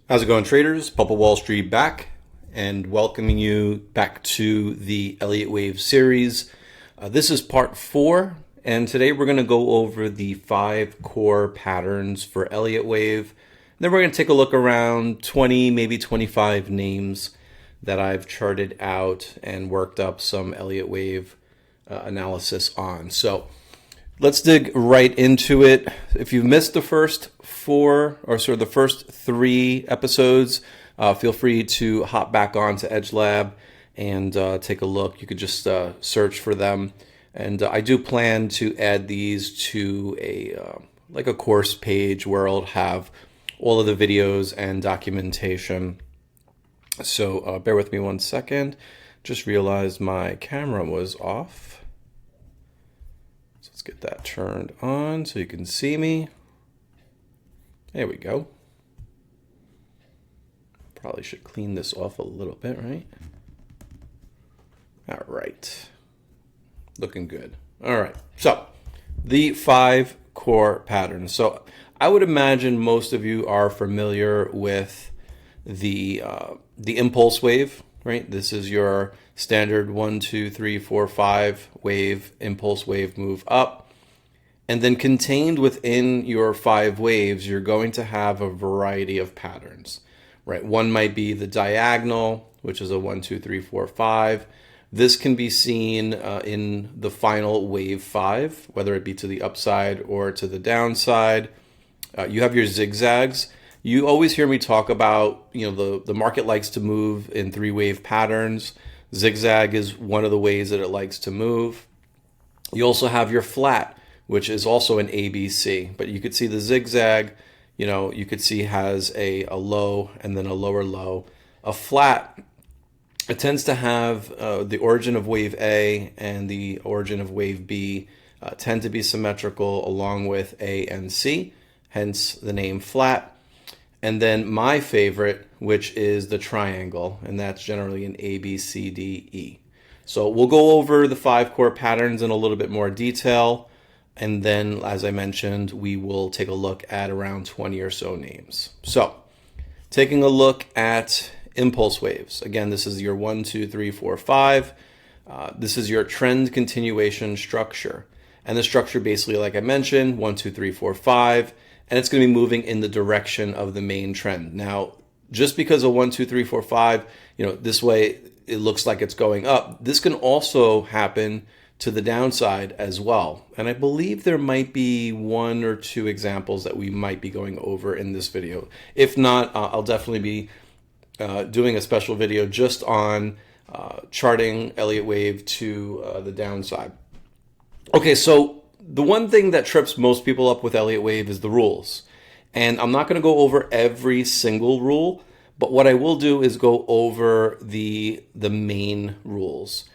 How's it going, traders? Papa Wall Street back and welcoming you back to the Elliott Wave series. This is part 4, and today we're going to go over the 5 core patterns for Elliott Wave. And then we're going to take a look around 20, maybe 25 names that I've charted out and worked up some Elliott Wave analysis on. So let's dig right into it. If you've missed the first 4, or sort of the first 3 episodes, feel free to hop back on to Edge Lab and take a look. You could just search for them. And I do plan to add these to like a course page where I'll have all of the videos and documentation. So bear with me one second. Just realized my camera was off. So let's get that turned on so you can see me. There we go. Probably should clean this off a little bit, right? All right. Looking good. All right. So the 5 core patterns. So I would imagine most of you are familiar with the impulse wave, right? This is your standard 1, 2, 3, 4, 5 wave, impulse wave move up. And then contained within your 5 waves, you're going to have a variety of patterns, right? One might be the diagonal, which is a 1, 2, 3, 4, 5. This can be seen in the final wave 5, whether it be to the upside or to the downside. You have your zigzags. You always hear me talk about, the market likes to move in 3 wave patterns. Zigzag is one of the ways that it likes to move. You also have your flat, which is also an ABC, but you could see the zigzag, you could see has a low and then a lower low. A flat, it tends to have the origin of wave A and the origin of wave B tend to be symmetrical along with A and C, hence the name flat. And then my favorite, which is the triangle, and that's generally an A, B, C, D, E. So we'll go over the 5 core patterns in a little bit more detail. And then, as I mentioned, we will take a look at around 20 or so names. So taking a look at impulse waves. Again, this is your 1, 2, 3, 4, 5. This is your trend continuation structure. And the structure basically, like I mentioned, 1, 2, 3, 4, 5. And it's going to be moving in the direction of the main trend. Now, just because of 1, 2, 3, 4, 5, this way it looks like it's going up. This can also happen to the downside as well. And I believe there might be 1 or 2 examples that we might be going over in this video. If not, I'll definitely be doing a special video just on charting Elliott Wave to the downside. Okay, so the one thing that trips most people up with Elliott Wave is the rules. And I'm not gonna go over every single rule, but what I will do is go over the main rules.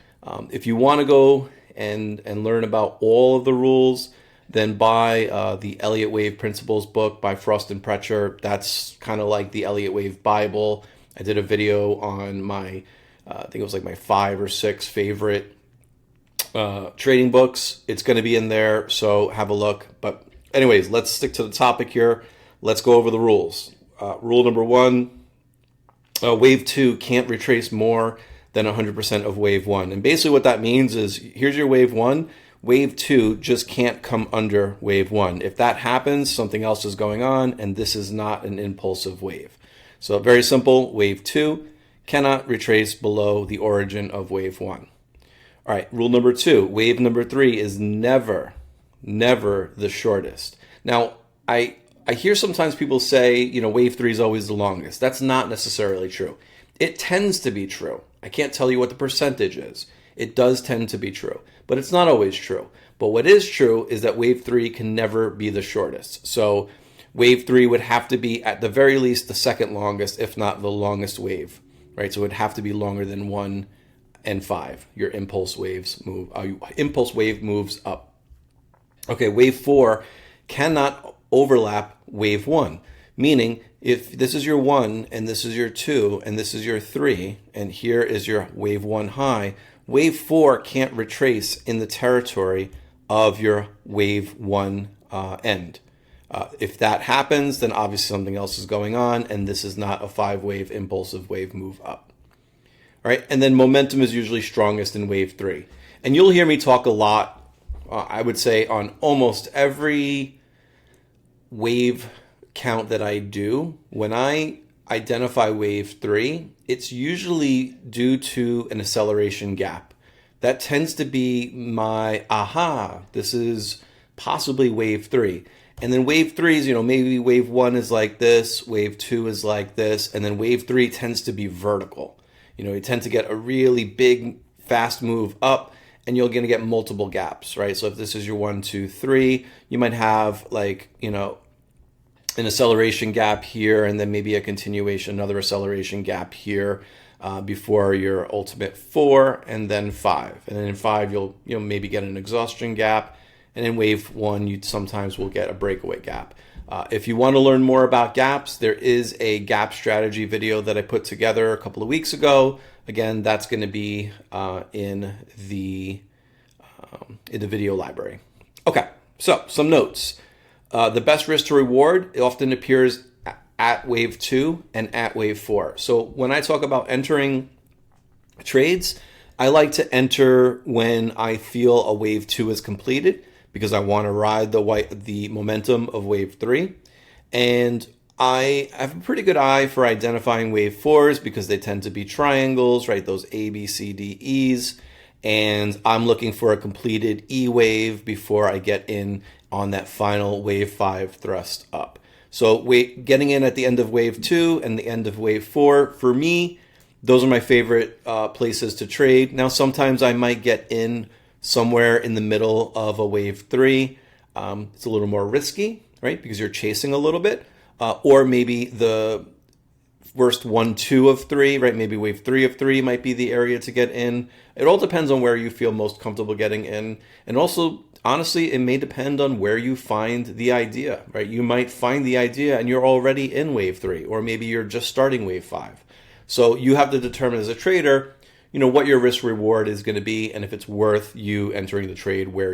If you wanna go and learn about all of the rules, then buy the Elliott Wave Principles book by Frost and Pretcher. That's kind of like the Elliott Wave Bible. I did a video on my, I think it was like my 5 or 6 favorite trading books. It's going to be in there, so have a look. But anyways, let's stick to the topic here. Let's go over the rules. Rule number 1, wave 2 can't retrace more than 100% of wave 1. And basically what that means is, here's your wave 1, wave 2 just can't come under wave 1. If that happens, something else is going on, and this is not an impulsive wave. So very simple, wave 2 cannot retrace below the origin of wave 1. All right, rule number 2, wave number 3 is never the shortest. Now, I hear sometimes people say, wave 3 is always the longest. That's not necessarily true. It tends to be true. I can't tell you what the percentage is. It does tend to be true, but it's not always true. But what is true is that wave 3 can never be the shortest. So wave 3 would have to be at the very least the second longest, if not the longest wave, right? So it would have to be longer than 1 and 5. Your impulse wave moves up. Okay, wave 4 cannot overlap wave 1, meaning if this is your 1 and this is your 2 and this is your 3 and here is your wave 1 high, wave 4 can't retrace in the territory of your wave 1 end. If that happens, then obviously something else is going on, and this is not a 5-wave impulsive wave move up. All right, and then momentum is usually strongest in wave 3. And you'll hear me talk a lot, I would say, on almost every wave count that I do. When I identify wave 3, it's usually due to an acceleration gap. That tends to be my aha, this is possibly wave 3. And then wave 3 is, maybe wave 1 is like this, wave 2 is like this, and then wave 3 tends to be vertical. You tend to get a really big, fast move up, and you're going to get multiple gaps, right? So if this is your 1, 2, 3, you might have an acceleration gap here, and then maybe a continuation, another acceleration gap here before your ultimate 4, and then 5. And then in 5, you'll maybe get an exhaustion gap. And in wave 1, you sometimes will get a breakaway gap. If you want to learn more about gaps, there is a gap strategy video that I put together a couple of weeks ago. Again, that's going to be in the video library. Okay, so some notes. The best risk to reward often appears at wave 2 and at wave 4. So when I talk about entering trades, I like to enter when I feel a wave 2 is completed, because I want to ride the momentum of wave 3. And I have a pretty good eye for identifying wave 4s because they tend to be triangles, right? Those A, B, C, D, E's. And I'm looking for a completed E wave before I get in on that final wave 5 thrust up. So getting in at the end of wave 2 and the end of wave 4, for me, those are my favorite places to trade. Now, sometimes I might get in somewhere in the middle of a wave 3. It's a little more risky, right? Because you're chasing a little bit. Or maybe the worst 1, 2 of 3, right? Maybe wave 3 of 3 might be the area to get in. It all depends on where you feel most comfortable getting in. And also, honestly, it may depend on where you find the idea, right? You might find the idea and you're already in wave 3, or maybe you're just starting wave 5. So you have to determine as a trader, what your risk reward is going to be, and if it's worth you entering the trade where